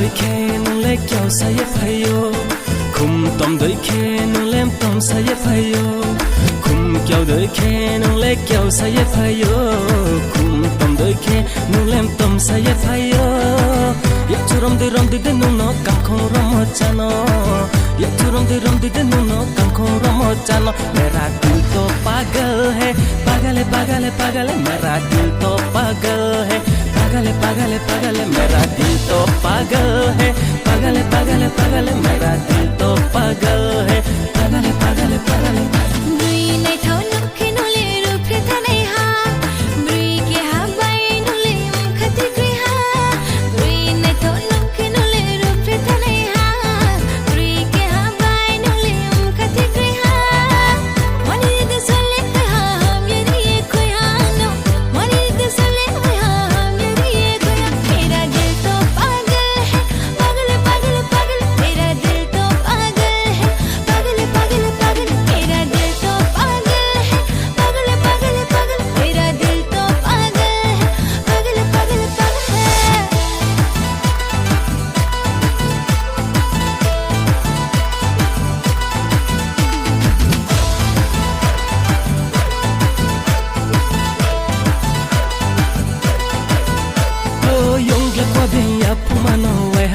đôi khe nung lệ kẹo say phayo khum tom đôi khe nung lem tom say phayo khum kẹo đôi khe nung lệ kẹo say phayo khum tom đôi khe nung lem tom say phayo ya churom de nung no kam khong ram chano ya churom de nung no kam khong ram chano mera dil to pagal hai pagal mera dil to pagal hai पागल मेरा दिल तो पागल है पागल मेरा दिल तो पागल है पागल ब्रुई नै थाउ नखे नले रुप्रे थानै हा ब्रुई के हा बाई नले खति गृहा ब्रुई नै थाउ नखे नले रुप्रे थानै हा ब्रुई के हा बाई नले खति गृहा मनि दे सले हा मेरी कोई हा नो मनि दे सले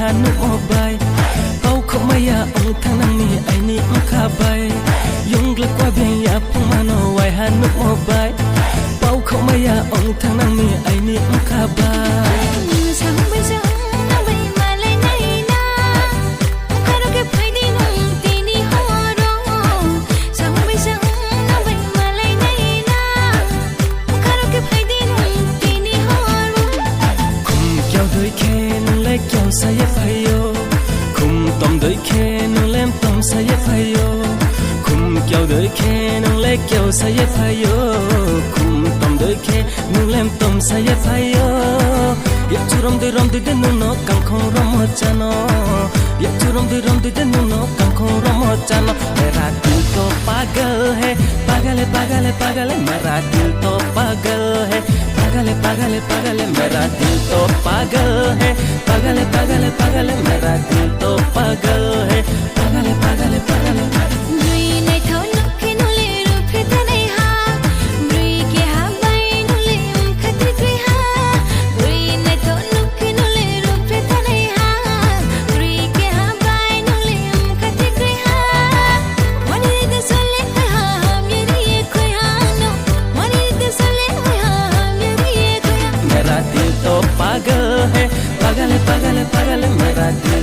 hanu obai pau khomaya ong thanani aini mkhabai yongla kwa bien ya pumano wai hanu obai pau khomaya ong thanani aini mkhabai kẹo say phayo khum tom đôi khe nung lem tom say phayo khum kẹo đôi khe nung lệ kẹo say phayo khum tom đôi khe nung lem tom say phayo ya churom de nung no kam khong ram chano ya churom de nung no kam khong ram chano mera dil to pagal hai pagal mera dil to pagal hai पागल मेरा दिल तो पागल है पागल मेरा दिल तो पागल है पागल ब्रुई नै थाउ नखे नले रुप्रे थानै हा ब्रुई के हा बाई नले खति गृहा ब्रुई नै थाउ नखे नले रुप्रे थानै हा ब्रुई के हा बाई नले खति गृहा मनि दे सले हा मेरी कोई हा नो मनि दे सले मेरा दिल तो पागल है पागल मेरा दिल